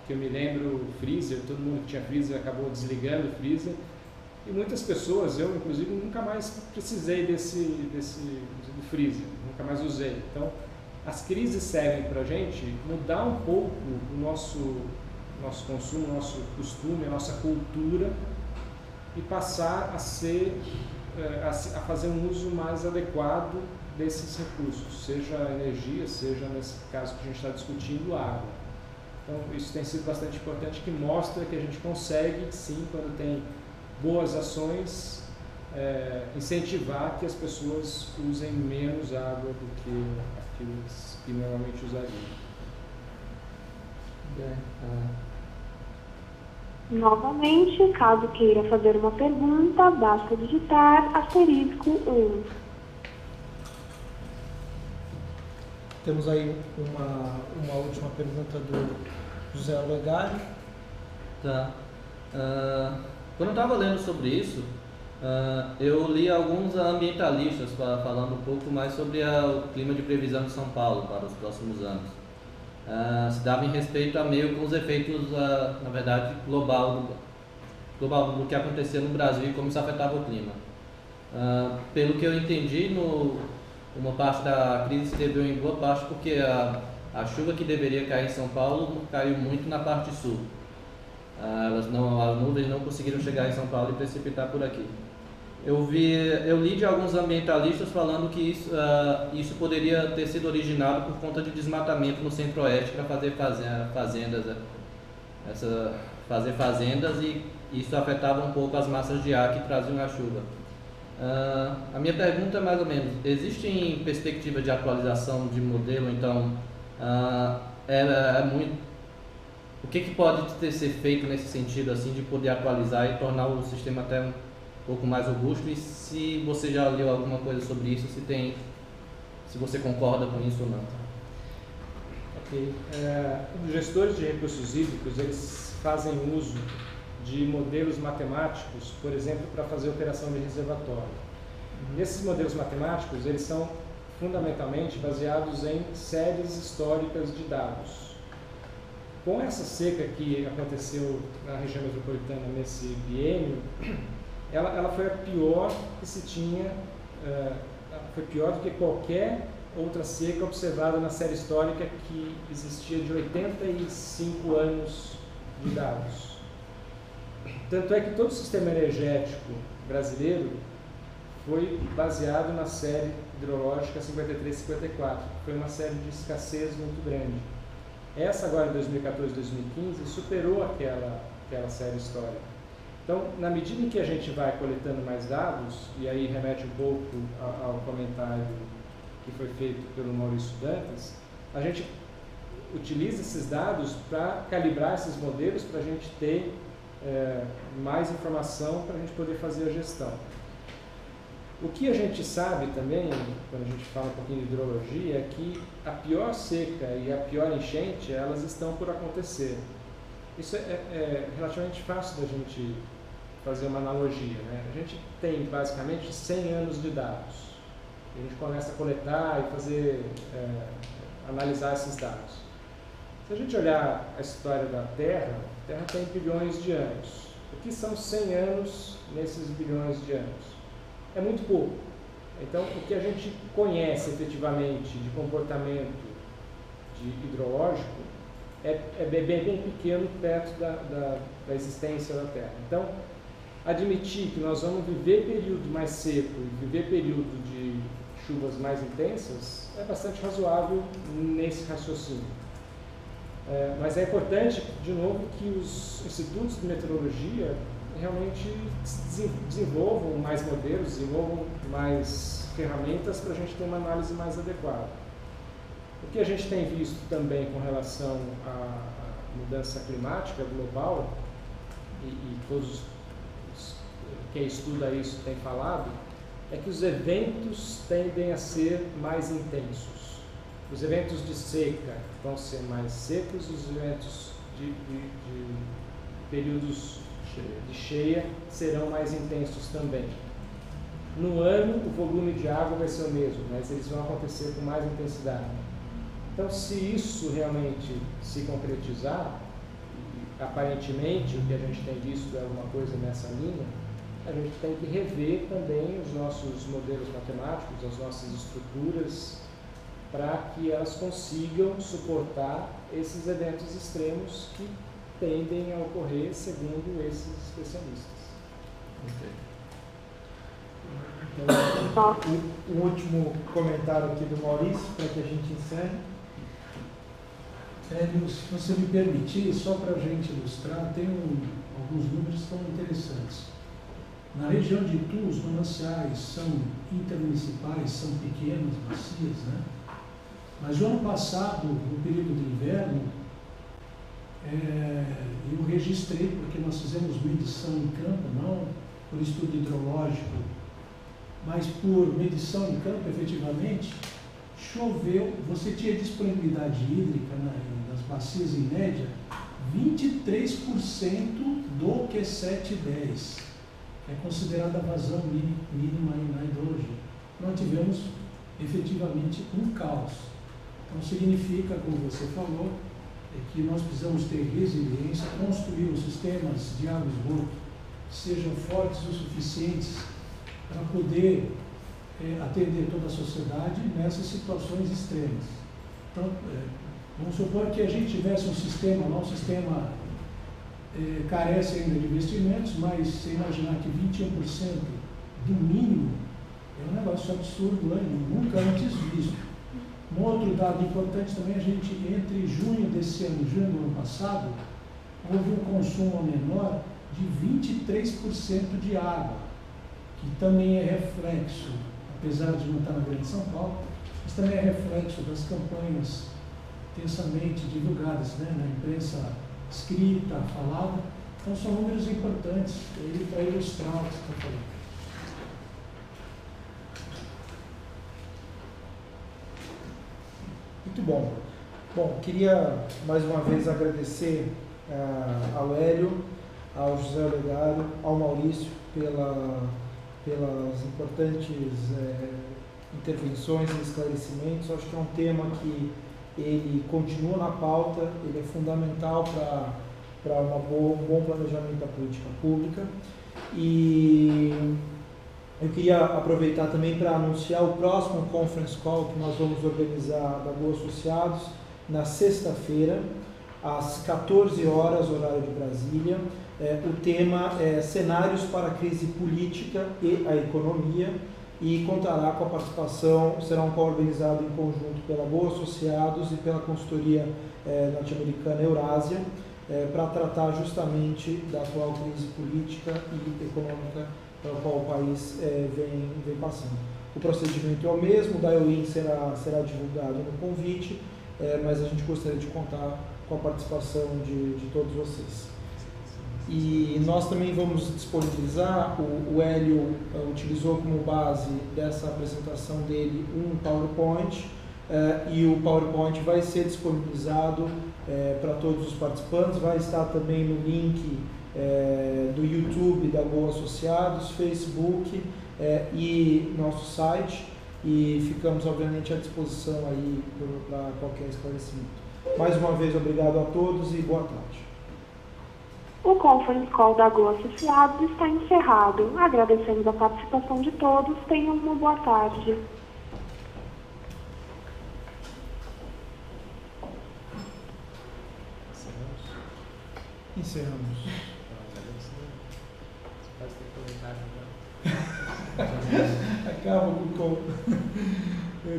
Que eu me lembro, o freezer, todo mundo que tinha freezer acabou desligando o freezer, e muitas pessoas, eu inclusive, nunca mais precisei do freezer, nunca mais usei. Então, as crises servem para a gente mudar um pouco o nosso consumo, o nosso costume, a nossa cultura, e passar a fazer um uso mais adequado desses recursos, seja a energia, seja nesse caso que a gente está discutindo, a água. Então, isso tem sido bastante importante, que mostra que a gente consegue, sim, quando tem boas ações, incentivar que as pessoas usem menos água do que aqueles que normalmente usariam. Novamente, caso queira fazer uma pergunta, basta digitar *1. Temos aí uma última pergunta do José Olegário. Tá. Quando eu estava lendo sobre isso, eu li alguns ambientalistas falando um pouco mais sobre o clima de previsão de São Paulo para os próximos anos. Se dava em respeito a meio com os efeitos, na verdade, global do que acontecia no Brasil e como isso afetava o clima. Pelo que eu entendi, uma parte da crise se deveu em boa parte porque a chuva que deveria cair em São Paulo caiu muito na parte sul. As nuvens não conseguiram chegar em São Paulo e precipitar por aqui. Eu li de alguns ambientalistas falando que isso poderia ter sido originado por conta de desmatamento no centro-oeste para fazer fazendas, e isso afetava um pouco as massas de ar que traziam a chuva. A minha pergunta é mais ou menos, existe perspectiva de atualização de modelo? Então, o que pode ser feito nesse sentido, assim, de poder atualizar e tornar o sistema até um pouco mais robusto? E se você já leu alguma coisa sobre isso, se você concorda com isso ou não? Ok. Os gestores de recursos hídricos, eles fazem uso de modelos matemáticos, por exemplo, para fazer operação de reservatório. Esses modelos matemáticos, eles são fundamentalmente baseados em séries históricas de dados. Com essa seca que aconteceu na região metropolitana nesse biênio, ela foi a pior que se tinha, foi pior do que qualquer outra seca observada na série histórica que existia de 85 anos de dados. Tanto é que todo o sistema energético brasileiro foi baseado na série hidrológica 53-54, que foi uma série de escassez muito grande. Essa agora, em 2014-2015, superou aquela série histórica. Então, na medida em que a gente vai coletando mais dados, e aí remete um pouco ao comentário que foi feito pelo Maurício Dantas, a gente utiliza esses dados para calibrar esses modelos, para a gente ter mais informação para a gente poder fazer a gestão. O que a gente sabe também, quando a gente fala um pouquinho de hidrologia, é que a pior seca e a pior enchente, elas estão por acontecer. Isso é relativamente fácil da gente fazer uma analogia, né? A gente tem basicamente 100 anos de dados. A gente começa a coletar e fazer, analisar esses dados. Se a gente olhar a história da Terra, a Terra tem bilhões de anos. O que são 100 anos nesses bilhões de anos? É muito pouco. Então, o que a gente conhece efetivamente de comportamento hidrológico é bem pequeno perto da existência da Terra. Então, admitir que nós vamos viver período mais seco e viver período de chuvas mais intensas é bastante razoável nesse raciocínio. Mas é importante, de novo, que os institutos de meteorologia realmente desenvolvam mais modelos, desenvolvam mais ferramentas para a gente ter uma análise mais adequada. O que a gente tem visto também com relação à mudança climática global, e todos quem estuda isso tem falado, é que os eventos tendem a ser mais intensos. Os eventos de seca vão ser mais secos, os eventos de períodos de cheia serão mais intensos também. No ano, o volume de água vai ser o mesmo, mas eles vão acontecer com mais intensidade. Então, se isso realmente se concretizar, e aparentemente o que a gente tem visto é alguma coisa nessa linha, a gente tem que rever também os nossos modelos matemáticos, as nossas estruturas, para que elas consigam suportar esses eventos extremos que tendem a ocorrer segundo esses especialistas. Então, o último comentário aqui do Maurício, para que a gente encerre. Hélio, se você me permitir, só para a gente ilustrar, tem alguns números que são interessantes. Na região de Itu, os mananciais são intermunicipais, são pequenos, bacias, né? Mas o ano passado, no período de inverno, eu registrei, porque nós fizemos medição em campo, não por estudo hidrológico, mas por medição em campo, efetivamente, choveu, você tinha disponibilidade hídrica nas bacias em média, 23% do Q7 e 10, que é considerada a vazão mínima na hidrologia. Nós tivemos efetivamente um caos. Então significa, como você falou, que nós precisamos ter resiliência, construir os sistemas de água e esgoto que sejam fortes o suficientes para poder atender toda a sociedade nessas situações extremas. Então, vamos supor que a gente tivesse um sistema, nosso sistema carece ainda de investimentos, mas se imaginar que 21% do mínimo é um negócio absurdo, né? Nunca antes visto. Um outro dado importante também, a gente, entre junho desse ano e junho do ano passado, houve um consumo menor de 23% de água, que também é reflexo, apesar de não estar na Grande São Paulo, mas também é reflexo das campanhas intensamente divulgadas, né, na imprensa escrita, falada. Então são números importantes para ilustrar o que você está falando. Muito bom. Bom, queria mais uma vez agradecer ao Hélio, ao José Olegário, ao Maurício pelas importantes intervenções e esclarecimentos. Acho que é um tema que ele continua na pauta, ele é fundamental para um bom planejamento da política pública. E eu queria aproveitar também para anunciar o próximo conference call que nós vamos organizar da Boa Associados na sexta-feira, às 14 horas, horário de Brasília. O tema é Cenários para a Crise Política e a Economia, e contará com a participação, será um call organizado em conjunto pela Boa Associados e pela consultoria norte-americana Eurásia. para tratar justamente da atual crise política e econômica pela qual o país vem passando. O procedimento é o mesmo, o dial-in será divulgado no convite, mas a gente gostaria de contar com a participação de todos vocês. E nós também vamos disponibilizar, o Hélio utilizou como base dessa apresentação dele um PowerPoint, e o PowerPoint vai ser disponibilizado para todos os participantes, vai estar também no link do YouTube da Go Associados, Facebook e nosso site, e ficamos obviamente à disposição aí para qualquer esclarecimento. Mais uma vez, obrigado a todos e boa tarde. O Conference Call da Go Associados está encerrado. Agradecemos a participação de todos. Tenham uma boa tarde. Encerramos. Acaba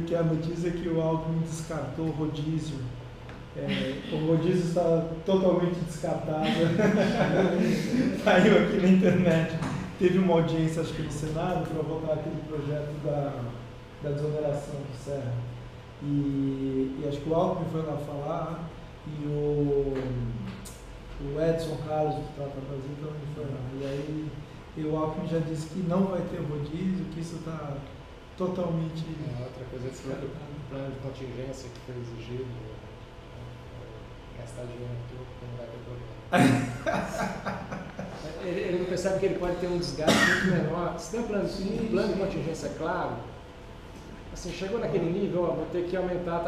que a notícia é que o Alckmin descartou o rodízio. O rodízio está totalmente descartado. Saiu aqui na internet. Teve uma audiência, acho que no Senado, para votar aquele projeto da desoneração do Serra. E acho que o Alckmin foi lá falar, e o Edson Carlos, que trata do Brasil, também foi lá. E aí o Alckmin já disse que não vai ter rodízio, que isso está totalmente... outra coisa é o plano de contingência que foi exigido, gastar dinheiro aqui, não vai ter problema. Ele não percebe que ele pode ter um desgaste muito menor. Se tem um plano de contingência claro, assim, chegou naquele nível, vou ter que aumentar a